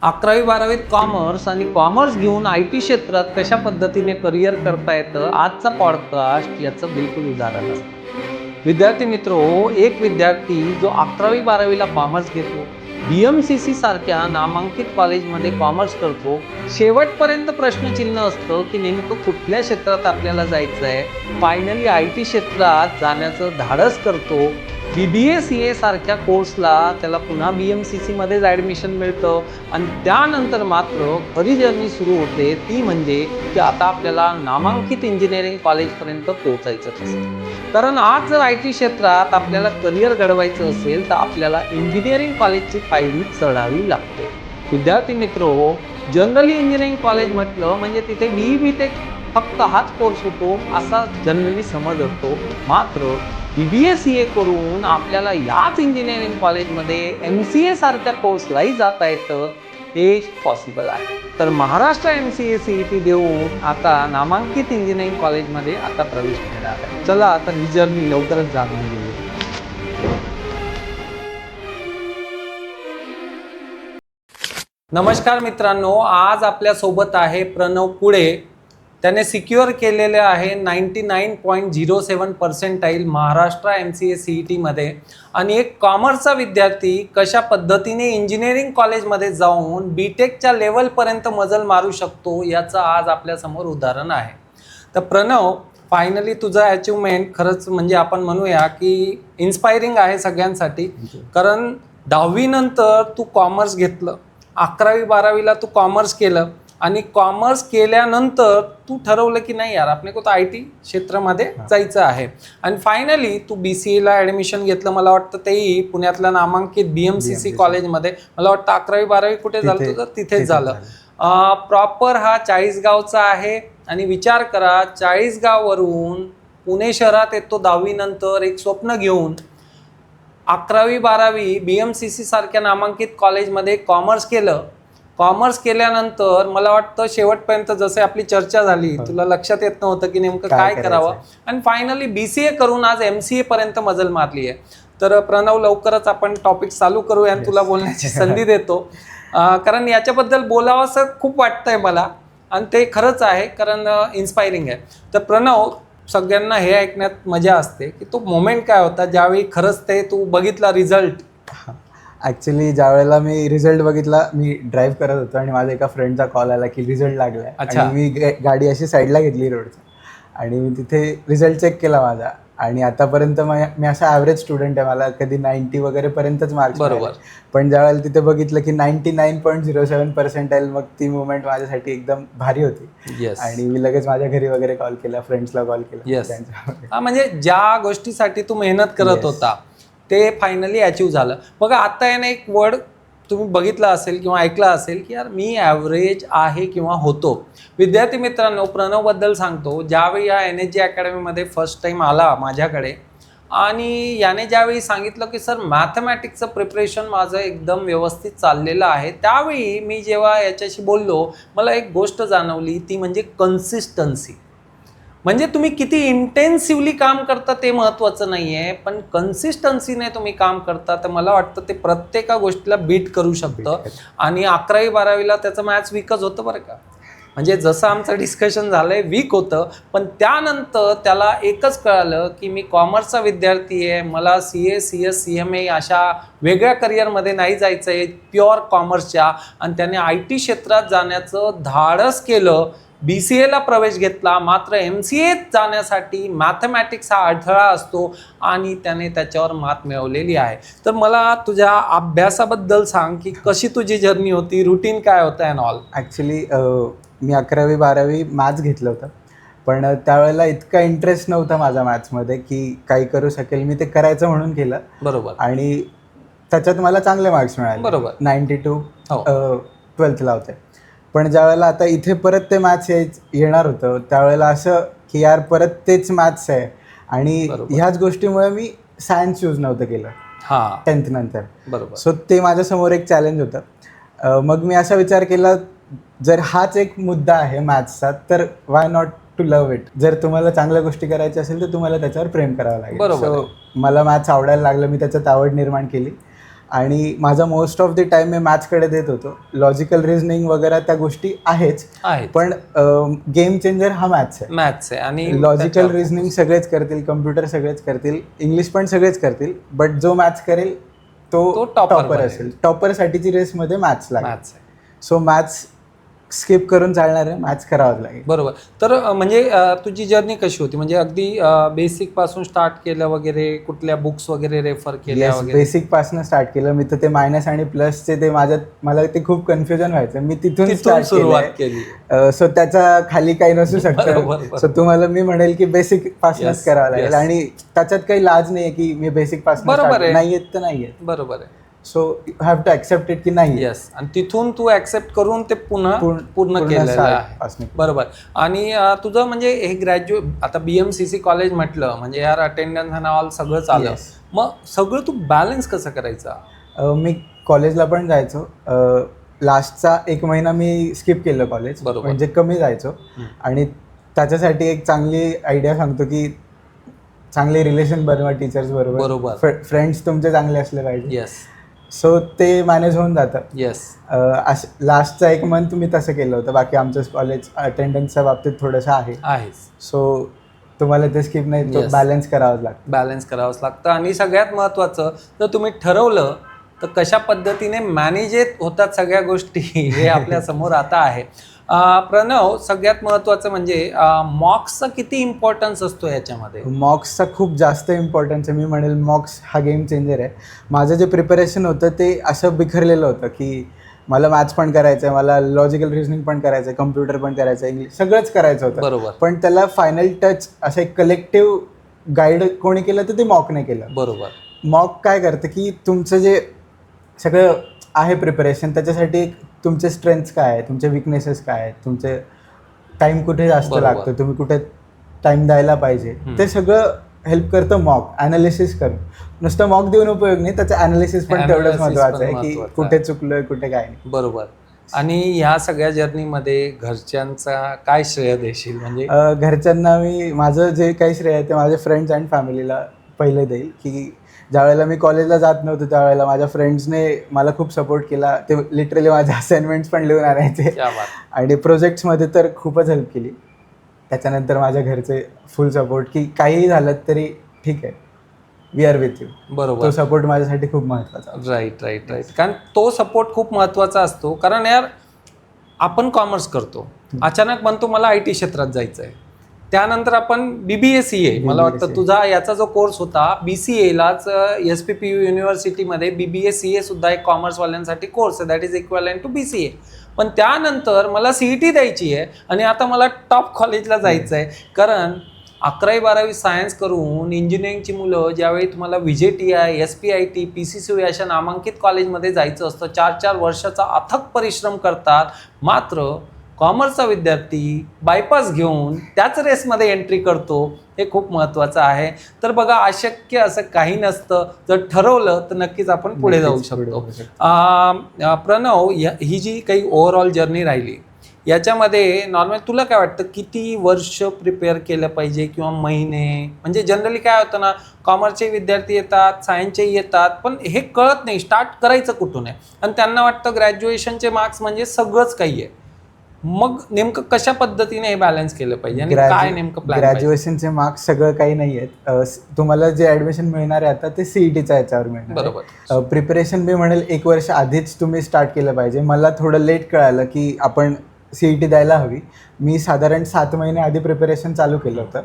11वी-12वीत commerce आणि commerce घेऊन IT क्षेत्रात कशा पद्धतीने करिअर करता येतं आजचा पॉडकास्ट याचं बिलकुल उदाहरण आहे. विद्यार्थी मित्रो, एक विद्यार्थी जो 11वी-12वीला कॉमर्स घेतो, BMCC सारख्या नामांकित कॉलेजमध्ये कॉमर्स करतो, शेवटपर्यंत प्रश्नचिन्ह असतं की नेमकं कुठल्या क्षेत्रात आपल्याला जायचं आहे. फायनली IT क्षेत्रात जाण्याचं धाडस करतो. BBA CA सारख्या कोर्सला त्याला पुन्हा BMCC मध्येच ॲडमिशन मिळतं आणि त्यानंतर मात्र खरी जर्नी सुरू होते, ती म्हणजे की आता आपल्याला नामांकित इंजिनिअरिंग कॉलेजपर्यंत पोहोचायचं असतं. कारण आज जर IT क्षेत्रात आपल्याला करिअर घडवायचं असेल तर आपल्याला इंजिनिअरिंग कॉलेजची पायरी चढावी लागते. विद्यार्थी मित्रो, जनरली इंजिनिअरिंग कॉलेज म्हटलं म्हणजे तिथे BE BTech फक्त हाच कोर्स होतो असा जनरली समज असतो. मात्र BBA CA करून आपल्याला याच इंजिनिअरिंग कॉलेजमध्ये MCA सारख्या कोर्सलाही जाता येतं, हे पॉसिबल आहे. तर महाराष्ट्र MCA CET देऊन आता नामांकित इंजिनिअरिंग कॉलेजमध्ये आता प्रवेश मिळणार आहे. चला आता ही जर्नी लवकरच जाणून घेऊया. नमस्कार मित्रांनो, आज आपल्या सोबत आहे प्रणव कुळे. त्याने सिक्युअर केलेले आहे 99.07% महाराष्ट्र MCA CET मध्ये आणि एक कॉमर्सचा विद्यार्थी कशा पद्धतीने इंजिनिअरिंग कॉलेजमध्ये जाऊन BTechच्या लेवलपर्यंत मजल मारू शकतो याचं आज आपल्यासमोर उदाहरण आहे. तर प्रणव, फायनली तुझं अचिव्हमेंट खरंच म्हणजे आपण म्हणूया की इन्स्पायरिंग आहे सगळ्यांसाठी. कारण 10वी नंतर तू कॉमर्स घेतलं, 11वी-12वीला तू कॉमर्स केलं आणि कॉमर्स केल्यानंतर तू ठरवलं की नाही यार आपल्या को IT क्षेत्रामध्ये जायचं आहे आणि फायनली तू BCAला ॲडमिशन घेतलं. मला वाटतं तेही पुण्यातल्या नामांकित BMCC कॉलेजमध्ये. मला वाटतं 11वी-12वी कुठे झालं तुझं? तिथेच झालं. प्रॉपर हा चाळीसगावचा आहे आणि विचार करा, चाळीसगाववरून पुणे शहरात येतो 10वी नंतर एक स्वप्न घेऊन. 11वी-12वी BMCC सारख्या नामांकित कॉलेजमध्ये कॉमर्स केलं. कॉमर्स केल्यानंतर मला वाटतं शेवटपर्यंत जसे आपली चर्चा झाली, तुला लक्षात येत नव्हतं की नेमकं काय करावं आणि फायनली BCA करून आज MCA पर्यंत मजल मारली आहे. तर प्रणव, लवकरच आपण टॉपिक चालू करूया आणि तुला बोलण्याची संधी देतो. कारण याच्याबद्दल बोलावं असं खूप वाटतंय मला आणि ते खरंच आहे, कारण इन्स्पायरिंग आहे. तर प्रणव, सगळ्यांना हे ऐकण्यात मजा असते की तो मोमेंट काय होता ज्यावेळी खरंच ते तू बघितला रिझल्ट? ॲक्च्युली ज्या वेळेला मी रिझल्ट बघितला, मी ड्राईव्ह करत होतो आणि माझ्या एका फ्रेंडचा कॉल आला की रिझल्ट लागलाय. आणि मी गाडी अशी साईडला घेतली रोडच्या आणि मी तिथे रिझल्ट चेक केला माझा. आणि आतापर्यंत मी असा ॲव्हरेज स्टुडंट आहे, मला कधी 90 वगैरे पर्यंतच मार्क्स. बरोबर. पण ज्या वेळेला तिथे बघितलं की 99.07% मग ती मुवमेंट माझ्यासाठी एकदम भारी होती. आणि मी लगेच माझ्या घरी वगैरे कॉल केला, फ्रेंड्सला कॉल केला. म्हणजे ज्या गोष्टीसाठी तू मेहनत करत होता ते फायनली अचीव्ह झालं. बघा, आता याने एक वर्ड तुम्ही बघितला असेल किंवा ऐकला असेल की यार मी ॲव्हरेज आहे किंवा होतो. विद्यार्थी मित्रांनो, प्रणवबद्दल सांगतो. ज्यावेळी या NSG अकॅडमीमध्ये फर्स्ट टाईम आला माझ्याकडे आणि याने ज्यावेळी सांगितलं की सर मॅथमॅटिक्सचं प्रिपरेशन माझं एकदम व्यवस्थित चाललेलं आहे, त्यावेळी मी जेव्हा याच्याशी बोललो मला एक गोष्ट जाणवली, ती म्हणजे कन्सिस्टन्सी. म्हणजे तुम्ही किती इंटेन्सिव्हली काम करता ते महत्त्वाचं नाही आहे, पण कन्सिस्टन्सीने तुम्ही काम करता तर मला वाटतं ते प्रत्येका गोष्टीला बीट करू शकतं. आणि 11वी-12वीला त्याचं मॅथ्स वीकच होतं बरं का. म्हणजे जसं आमचं डिस्कशन झालं आहे, वीक होतं. पण त्यानंतर त्याला एकच कळालं की मी कॉमर्सचा विद्यार्थी आहे, मला CA CS CMA अशा वेगळ्या करिअरमध्ये नाही जायचं आहे, प्युअर कॉमर्सच्या. आणि त्याने IT क्षेत्रात जाण्याचं धाडस केलं, BCAला प्रवेश घेतला. मात्र MCA जाण्यासाठी मॅथमॅटिक्स हा अडथळा असतो आणि त्याने त्याच्यावर मात मिळवलेली आहे. तर मला तुझ्या अभ्यासाबद्दल सांग की कशी तुझी जर्नी होती, रुटीन काय होतं अँड ऑल. ॲक्च्युली मी 11वी-12वी मॅथ्स घेतलं होतं, पण त्यावेळेला इतका इंटरेस्ट नव्हता माझा मॅथ्समध्ये की काही करू शकेल. मी ते करायचं म्हणून केलं. बरोबर. आणि त्याच्यात मला चांगले मार्क्स मिळाले. बरोबर. 92 12thला होते. पण ज्यावेळेला आता इथे परत ते मॅथ्स येणार होतं त्यावेळेला असं की यार परत तेच मॅथ्स आहे. आणि ह्याच गोष्टीमुळे मी सायन्स चूज नव्हतं केलं 10th नंतर. बरोबर. सो ते माझ्यासमोर एक चॅलेंज होतं. मग मी असा विचार केला, जर हाच एक मुद्दा आहे मॅथ्सचा तर why not to love it. जर तुम्हाला चांगल्या गोष्टी करायच्या असेल तर तुम्हाला त्याच्यावर प्रेम करावं लागेल. सो मला मॅथ्स आवडायला लागलं, मी त्याच्यात आवड निर्माण केली आणि माझा मोस्ट ऑफ द टाइम मी मॅथ्सकडे देत होतो. लॉजिकल रिझनिंग वगैरे त्या गोष्टी आहेच, पण गेम चेंजर हा मॅथ्स आहे. आणि लॉजिकल रिझनिंग सगळेच करतील, कम्प्युटर सगळेच करतील, इंग्लिश पण सगळेच करतील, बट जो मॅथ्स करेल तो टॉपर असेल. टॉपरसाठीची रेसमध्ये मॅथ्स लागेल. सो मॅथ्स स्किप करून चालणार आहे, मॅथ्स करावंच लागेल. बरोबर. तर म्हणजे तुझी जर्नी कशी होती, म्हणजे अगदी बेसिक पासून स्टार्ट केलं वगैरे, कुठल्या बुक्स वगैरे रेफर केल्या वगैरे? बेसिक पासून स्टार्ट केलं मी. तर ते मायनस आणि प्लसचे ते मला ते खूप कन्फ्युजन व्हायचं. मी तिथून सुरुवात केली. सो त्याच्या खाली काही नसू शकतं. सो तुम्हाला मी म्हणेल की बेसिक पासूनच करावं लागेल. आणि त्याच्यात काही लाज नाही की मी बेसिक पासून नाही येत तर नाही येत. बरोबर आहे. So you have to accept it की नाही. येस. आणि तिथून तू ऍक्सेप्ट करून ते पूर्ण केलेलं आहे. बरोबर. आणि तुझं म्हणजे हे ग्रॅज्युएट, आता BMCC कॉलेज म्हटलं म्हणजे यार अटेंडन्स आणि ऑल सगळं चाललं. मग सगळं तू बॅलन्स कसं करायचा? मी कॉलेजला पण जायचो. लास्टचा 1 महिना मी स्किप केलं कॉलेज, म्हणजे कमी जायचो. आणि त्याच्यासाठी एक चांगली आयडिया सांगतो की चांगले रिलेशन बनवा टीचर्स बरोबर. फ्रेंड्स तुमचे चांगले असले पाहिजे. येस. सो ते मॅनेज होऊन जातं. येस. लास्टचा 1 मंथ मी तसं केलं होतं. बाकी आमचं कॉलेज अटेंडन्सच्या बाबतीत थोडंसं आहे. सो तुम्हाला ते स्किप नाही, बॅलन्स करावंच लागतं. आणि सगळ्यात महत्त्वाचं, जर तुम्ही ठरवलं तर कशा पद्धतीने मॅनेज होतात सगळ्या गोष्टी हे आपल्या समोर आता आहे. प्रणव, सगळ्यात महत्त्वाचं म्हणजे मॉक्सचा किती इम्पॉर्टन्स असतो याच्यामध्ये? मॉक्सचा खूप जास्त इम्पॉर्टन्स आहे. मी म्हणेल मॉक्स हा गेम चेंजर आहे. माझं जे प्रिपरेशन होतं ते असं बिखरलेलं होतं की मला मॅथ्स पण करायचं आहे, मला लॉजिकल रिझनिंग पण करायचं आहे, कम्प्युटर पण करायचं आहे, इंग्लिश सगळंच करायचं होतं. बरोबर. पण त्याला फायनल टच असं एक कलेक्टिव्ह गाईड कोणी केलं तर ते मॉकने केलं. बरोबर. मॉक काय करतं की तुमचं जे सगळं आहे प्रिपरेशन, त्याच्यासाठी तुमचे स्ट्रेंथ्स काय आहे, तुमचे विकनेसेस काय आहेत, तुमचे टाईम कुठे जास्त लागतो, तुम्ही कुठे टाईम द्यायला पाहिजे, ते सगळं हेल्प करतं मॉक. ॲनालिसिस करून नुसतं मॉक देऊन उपयोग नाही, त्याचं ॲनालिसिस पण तेवढंच महत्त्वाचं आहे की कुठे चुकलोय कुठे काय नाही. बरोबर. आणि ह्या सगळ्या जर्नीमध्ये घरच्यांचा काय श्रेय देशील? म्हणजे घरच्यांना मी माझं जे काही श्रेय आहे ते माझ्या फ्रेंड्स अँड फॅमिलीला पहिले देईल. की ज्यावेळेला मी कॉलेजला जात नव्हतो त्यावेळेला माझ्या फ्रेंड्सने मला खूप सपोर्ट केला. ते लिटरली माझ्या असाइनमेंट्स पण लिहून आणायचे आणि प्रोजेक्ट्समध्ये तर खूपच हेल्प केली. त्याच्यानंतर माझ्या घरचे फुल सपोर्ट की काहीही झालं तरी ठीक आहे, वी आर विथ यू. बरोबर. तो सपोर्ट माझ्यासाठी खूप महत्त्वाचा. राईट. कारण तो सपोर्ट खूप महत्त्वाचा असतो. कारण यार आपण कॉमर्स करतो, अचानक म्हणतो मला IT क्षेत्रात जायचं आहे, त्यानंतर आपण BBA-CA, मला वाटतं तुझा याचा जो कोर्स होता BCAलाच SPPU युनिव्हर्सिटीमध्ये BBA-CA सुद्धा एक कॉमर्सवाल्यांसाठी कोर्स आहे, that is equivalent to BCA. पण त्यानंतर मला CET द्यायची आहे आणि आता मला टॉप कॉलेजला जायचं आहे. कारण 11वी-12वी सायन्स करून इंजिनिअरिंगची मुलं ज्यावेळी तुम्हाला VJTI, SPIT, PCCU अशा नामांकित कॉलेजमध्ये जायचं असतं, 4-4 वर्षाचा अथक परिश्रम करतात. मात्र कॉमर्सचा विद्यार्थी बायपास घेऊन त्याच रेसमध्ये एंट्री करतो. हे खूप महत्त्वाचं आहे. तर बघा, अशक्य असं काही नसतं. जर ठरवलं तर नक्कीच आपण पुढे जाऊ शकतो. प्रणव, ही जी काही ओव्हरऑल जर्नी राहिली याच्यामध्ये नॉर्मल तुला काय वाटतं, किती वर्ष प्रिपेअर केलं पाहिजे किंवा महिने? म्हणजे जनरली काय होतं ना, कॉमर्सचे विद्यार्थी येतात, सायन्सचेही येतात, पण हे कळत नाही स्टार्ट करायचं कुठून आहे. आणि त्यांना वाटतं ग्रॅज्युएशनचे मार्क्स म्हणजे सगळंच काही आहे. मग नेमकं कशा पद्धतीने हे बॅलन्स केलं पाहिजे आणि काय नेमकं प्लॅन? ग्रॅज्युएशनचे मार्क्स सगळं काही नाही आहेत. तुम्हाला जे ऍडमिशन मिळणार आहे आता ते CETच्या याच्यावर मिळणार. बरोबर. प्रिपरेशन मी म्हणेल 1 वर्ष आधीच तुम्ही स्टार्ट केलं पाहिजे. मला थोडं लेट कळालं की आपण CET द्यायला हवी. मी साधारण 7 महिने आधी प्रिपरेशन चालू केलं होतं,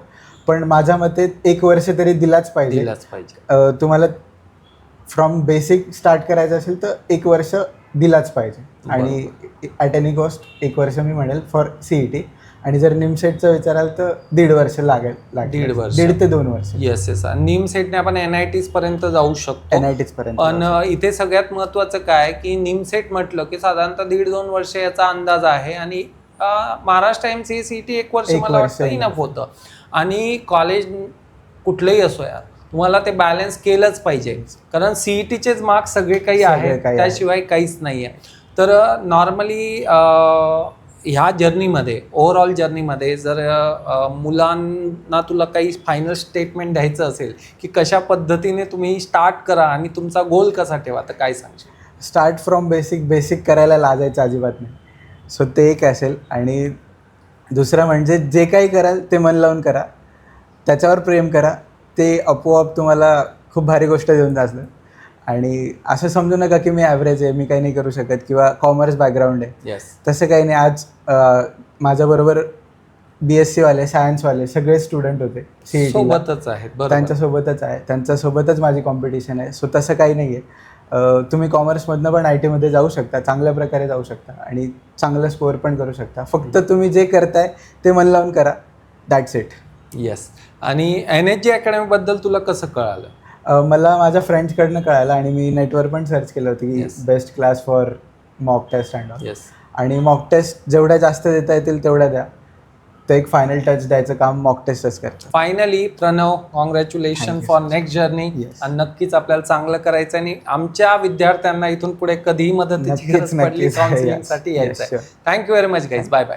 पण माझ्या मते 1 वर्ष तरी दिलाच पाहिजे. तुम्हाला फ्रॉम बेसिक स्टार्ट करायचं असेल तर 1 वर्ष दिलाच पाहिजे. आणि ॲट एनी कॉस्ट 1 वर्ष मी म्हणेल फॉर CET. आणि जर निमसेटचं विचाराल तर 1.5 वर्ष लागेल. 1.5 ते 2 वर्ष. येस. निमसेटने आपण NITs पर्यंत जाऊ शकतो. NITs पर्यंत. पण इथे सगळ्यात महत्त्वाचं काय की निमसेट म्हटलं की साधारणतः 1.5-2 वर्ष याचा अंदाज आहे. आणि महाराष्ट्र MCA CET 1 वर्ष मला वाटतं इनफ होतं. आणि कॉलेज कुठलंही असो यार, तुम्हाला ते बॅलन्स केलंच पाहिजे. कारण CETचेच मार्क्स सगळे काही आहेत, त्याशिवाय काहीच नाही आहे. तर नॉर्मली ह्या जर्नीमध्ये ओव्हरऑल जर्नीमध्ये जर मुलांना तुला काही फायनल स्टेटमेंट द्यायचं असेल की कशा पद्धतीने तुम्ही स्टार्ट करा आणि तुमचा गोल कसा ठेवा, तर काय सांगशील? स्टार्ट फ्रॉम बेसिक करायला लाजायचं अजिबात नाही. सो ते एक असेल. आणि दुसरं म्हणजे जे काही कराल ते मन लावून करा, त्याच्यावर प्रेम करा, ते आपोआप तुम्हाला खूप भारी गोष्ट देऊन जातं. आणि असं समजू नका की मी ॲव्हरेज आहे, मी काही नाही करू शकत किंवा कॉमर्स बॅकग्राऊंड आहे. येस. तसं काही नाही. आज माझ्याबरोबर BSc वाले, सायन्सवाले सगळे स्टुडंट होते CET सोबतच आहेत. बरोबर. त्यांच्यासोबतच आहे, त्यांच्यासोबतच माझी कॉम्पिटिशन आहे. सो तसं काही नाही आहे. तुम्ही कॉमर्समधनं पण IT मध्ये जाऊ शकता, चांगल्या प्रकारे जाऊ शकता आणि चांगलं स्कोअर पण करू शकता. फक्त तुम्ही जे करताय ते मन लावून करा, दॅट्स इट. येस. आणि NHG अकॅडमीबद्दल तुला कसं कळालं? मला माझ्या फ्रेंड्सकडनं कळालं आणि मी नेटवर पण सर्च केलं होतं की Yes. Best class for mock test and all. Yes. आणि मॉक टेस्ट जेवढ्या जास्त देता येतील तेवढ्या द्या. ते एक फायनल टच द्यायचं काम मॉक टेस्टच करतं. Finally Pranav, congratulation Thank you, for sir. Next journey. Yes. आणि नक्कीच आपल्याला चांगलं करायचं आणि आमच्या विद्यार्थ्यांना इथून पुढे कधीही मदतीची नक्कीच, गरज पडली नक्कीच. काउन्सिलिंगसाठी Yes, यायचं आहे. sure. Thank you very much guys. Bye bye.